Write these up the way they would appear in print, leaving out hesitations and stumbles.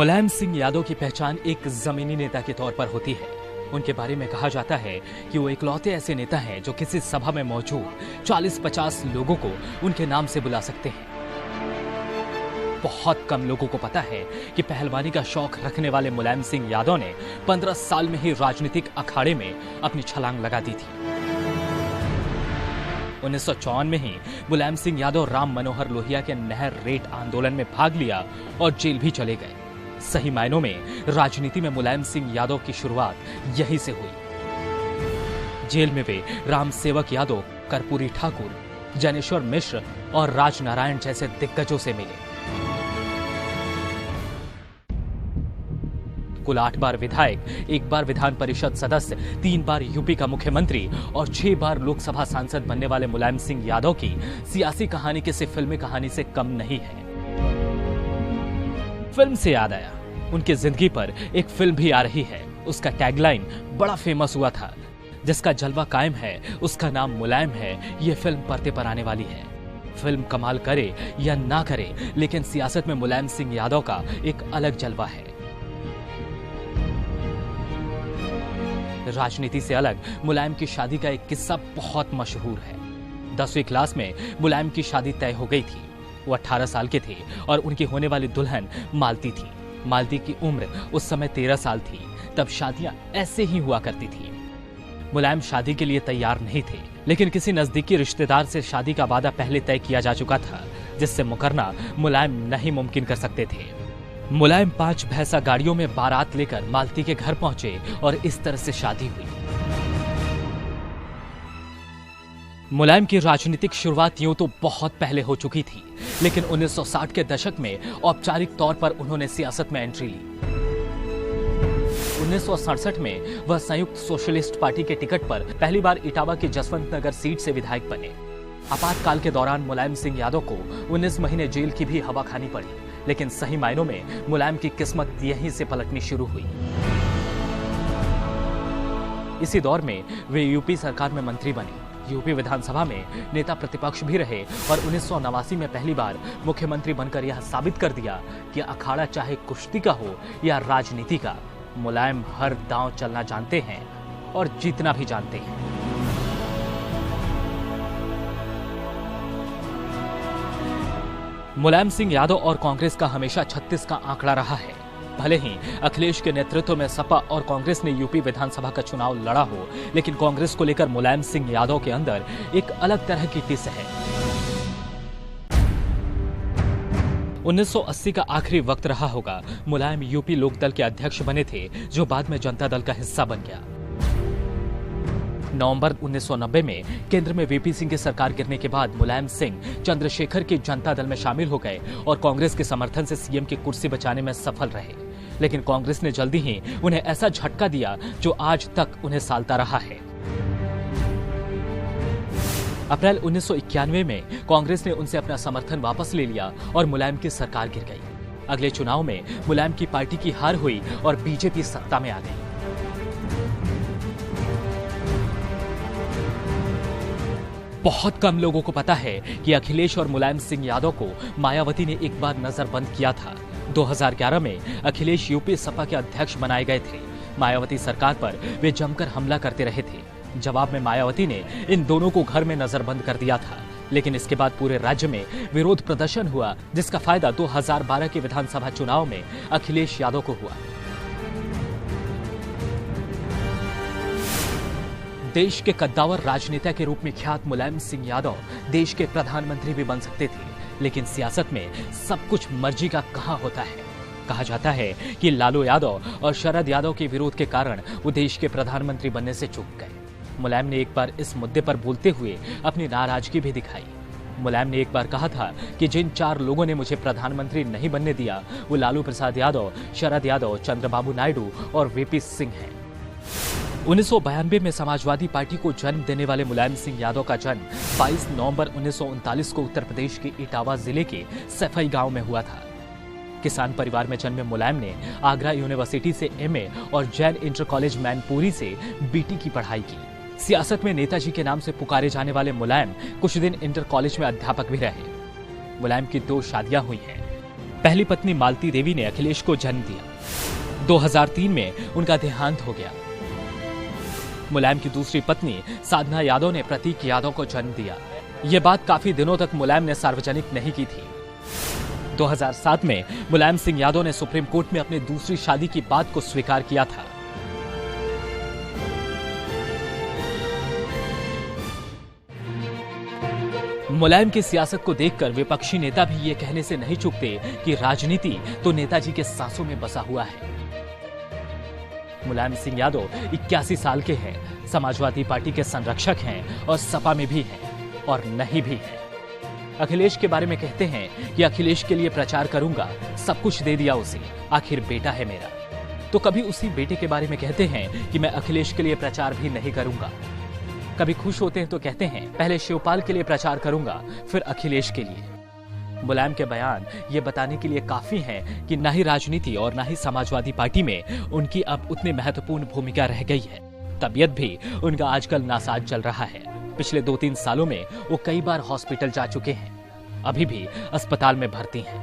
मुलायम सिंह यादव की पहचान एक जमीनी नेता के तौर पर होती है। उनके बारे में कहा जाता है कि वो इकलौते ऐसे नेता हैं जो किसी सभा में मौजूद 40-50 लोगों को उनके नाम से बुला सकते हैं। बहुत कम लोगों को पता है कि पहलवानी का शौक रखने वाले मुलायम सिंह यादव ने 15 साल में ही राजनीतिक अखाड़े में अपनी छलांग लगा दी थी। 1954 में ही मुलायम सिंह यादव राम मनोहर लोहिया के नहर रेट आंदोलन में भाग लिया और जेल भी चले गए। सही मायनों में राजनीति में मुलायम सिंह यादव की शुरुआत यहीं से हुई। जेल में वे राम सेवक यादव, कर्पूरी ठाकुर, जनेश्वर मिश्र और राजनारायण जैसे दिग्गजों से मिले। कुल 8 बार विधायक, 1 बार विधान परिषद सदस्य, 3 बार यूपी का मुख्यमंत्री और 6 बार लोकसभा सांसद बनने वाले मुलायम सिंह यादव की सियासी कहानी किसी फिल्मी कहानी से कम नहीं है। फिल्म से याद आया, उनकी जिंदगी पर एक फिल्म भी आ रही है। उसका टैगलाइन बड़ा फेमस हुआ था, जिसका जलवा कायम है उसका नाम मुलायम है। यह फिल्म पर्दे पर आने वाली है। फिल्म कमाल करे या ना करे, लेकिन सियासत में मुलायम सिंह यादव का एक अलग जलवा है। राजनीति से अलग मुलायम की शादी का एक किस्सा बहुत मशहूर है। 10वीं क्लास में मुलायम की शादी तय हो गई थी। वो 18 साल के थे और उनकी होने वाली दुल्हन मालती थी। मालती की उम्र उस समय 13 साल थी। तब शादियां ऐसे ही हुआ करती थी। मुलायम शादी के लिए तैयार नहीं थे, लेकिन किसी नजदीकी रिश्तेदार से शादी का वादा पहले तय किया जा चुका था, जिससे मुकरना मुलायम नहीं मुमकिन कर सकते थे। मुलायम 5 भैंसा गाड़ियों में बारात लेकर मालती के घर पहुंचे और इस तरह से शादी हुई। मुलायम की राजनीतिक शुरुआत यूं तो बहुत पहले हो चुकी थी, लेकिन 1960 के दशक में औपचारिक तौर पर उन्होंने सियासत में एंट्री ली। 1967 में वह संयुक्त सोशलिस्ट पार्टी के टिकट पर पहली बार इटावा की जसवंत नगर सीट से विधायक बने। आपातकाल के दौरान मुलायम सिंह यादव को 19 महीने जेल की भी हवा खानी पड़ी, लेकिन सही मायनों में मुलायम की किस्मत यहीं से पलटनी शुरू हुई। इसी दौर में वे यूपी सरकार में मंत्री बने, यूपी विधानसभा में नेता प्रतिपक्ष भी रहे और 1989 में पहली बार मुख्यमंत्री बनकर यह साबित कर दिया कि अखाड़ा चाहे कुश्ती का हो या राजनीति का, मुलायम हर दांव चलना जानते हैं और जीतना भी जानते हैं। मुलायम सिंह यादव और कांग्रेस का हमेशा 36 का आंकड़ा रहा है। भले ही अखिलेश के नेतृत्व में सपा और कांग्रेस ने यूपी विधानसभा का चुनाव लड़ा हो, लेकिन कांग्रेस को लेकर मुलायम सिंह यादव के अंदर एक अलग तरह की टिस है। 1980 का आखिरी वक्त रहा होगा। मुलायम यूपी लोकदल के अध्यक्ष बने थे, जो बाद में जनता दल का हिस्सा बन गया। नवंबर 1990 में केंद्र में वीपी सिंह की सरकार गिरने के बाद मुलायम सिंह चंद्रशेखर की जनता दल में शामिल हो गए और कांग्रेस के समर्थन से सीएम की कुर्सी बचाने में सफल रहे। लेकिन कांग्रेस ने जल्दी ही उन्हें ऐसा झटका दिया जो आज तक उन्हें सालता रहा है। अप्रैल 1991 में कांग्रेस ने उनसे अपना समर्थन वापस ले लिया और मुलायम की सरकार गिर गई। अगले चुनाव में मुलायम की पार्टी की हार हुई और बीजेपी सत्ता में आ गई। बहुत कम लोगों को पता है कि अखिलेश और मुलायम सिंह यादव को मायावती ने एक बार नजरबंद किया था। 2011 में अखिलेश यूपी सपा के अध्यक्ष बनाए गए थे। मायावती सरकार पर वे जमकर हमला करते रहे थे। जवाब में मायावती ने इन दोनों को घर में नजरबंद कर दिया था, लेकिन इसके बाद पूरे राज्य में विरोध प्रदर्शन हुआ, जिसका फायदा 2012 के विधानसभा चुनाव में अखिलेश यादव को हुआ। देश के कद्दावर राजनेता के रूप में ख्यात मुलायम सिंह यादव देश के प्रधानमंत्री भी बन सकते थे, लेकिन सियासत में सब कुछ मर्जी का कहां होता है। कहा जाता है कि लालू यादव और शरद यादव के विरोध के कारण वो देश के प्रधानमंत्री बनने से चूक गए। मुलायम ने एक बार इस मुद्दे पर बोलते हुए अपनी नाराजगी भी दिखाई। मुलायम ने एक बार कहा था कि जिन 4 लोगों ने मुझे प्रधानमंत्री नहीं बनने दिया, वो लालू प्रसाद यादव, शरद यादव, चंद्रबाबू नायडू और वीपी सिंह हैं। 1992 में समाजवादी पार्टी को जन्म देने वाले मुलायम सिंह यादव का जन्म 22 नवंबर 1939 को उत्तर प्रदेश के इटावा जिले के सैफई गांव में हुआ था। किसान परिवार में जन्मे मुलायम ने आगरा यूनिवर्सिटी से एमए और जैन इंटर कॉलेज मैनपुरी से बीटी की पढ़ाई की। सियासत में नेताजी के नाम से पुकारे जाने वाले मुलायम कुछ दिन इंटर कॉलेज में अध्यापक भी रहे। मुलायम की 2 शादियां हुई हैं। पहली पत्नी मालती देवी ने अखिलेश को जन्म दिया। 2003 में उनका देहांत हो गया। मुलायम की दूसरी पत्नी साधना यादव ने प्रतीक यादव को जन्म दिया। ये बात काफी दिनों तक मुलायम ने सार्वजनिक नहीं की थी। 2007 में मुलायम सिंह यादव ने सुप्रीम कोर्ट में अपनी दूसरी शादी की बात को स्वीकार किया था। मुलायम की सियासत को देखकर विपक्षी नेता भी ये कहने से नहीं चूकते कि राजनीति तो नेताजी के सांसों में बसा हुआ है। मुलायम सिंह यादव 81 साल के हैं, समाजवादी पार्टी के संरक्षक हैं और सपा में भी हैं और नहीं भी हैं। अखिलेश के बारे में कहते हैं कि अखिलेश के लिए प्रचार करूंगा, सब कुछ दे दिया उसे, आखिर बेटा है मेरा। तो कभी उसी बेटे के बारे में कहते हैं कि मैं अखिलेश के लिए प्रचार भी नहीं करूंगा। कभी खुश होते हैं तो कहते हैं पहले शिवपाल के लिए प्रचार करूंगा, फिर अखिलेश के लिए। मुलायम के बयान ये बताने के लिए काफी हैं कि ना ही राजनीति और ना ही समाजवादी पार्टी में उनकी अब उतनी महत्वपूर्ण भूमिका रह गई है। तबीयत भी उनका आजकल नासाज चल रहा है। पिछले 2-3 सालों में वो कई बार हॉस्पिटल जा चुके हैं, अभी भी अस्पताल में भर्ती हैं।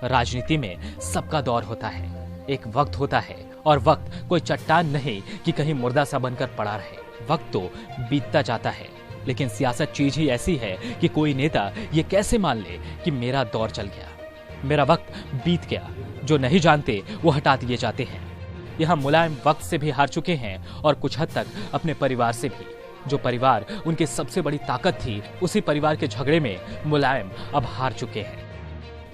राजनीति में सबका दौर होता है, एक वक्त होता है और वक्त कोई चट्टान नहीं कि कहीं मुर्दा सा बनकर पड़ा रहे। वक्त तो बीतता जाता है, लेकिन सियासत चीज ही ऐसी है कि कोई नेता ये कैसे मान ले कि मेरा दौर चल गया, मेरा वक्त बीत गया। जो नहीं जानते वो हटा दिए जाते हैं। यहाँ मुलायम वक्त से भी हार चुके हैं और कुछ हद तक अपने परिवार से भी। जो परिवार उनकी सबसे बड़ी ताकत थी, उसी परिवार के झगड़े में मुलायम अब हार चुके हैं।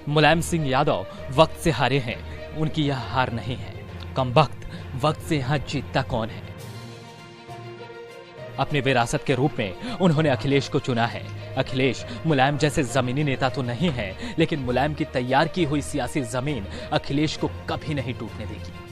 मुलायम सिंह यादव वक्त से हारे हैं, उनकी यह हार नहीं है। कमबख्त, वक्त से यहाँ जीतता कौन है? अपने विरासत के रूप में उन्होंने अखिलेश को चुना है। अखिलेश मुलायम जैसे जमीनी नेता तो नहीं है, लेकिन मुलायम की तैयार की हुई सियासी जमीन अखिलेश को कभी नहीं टूटने देगी।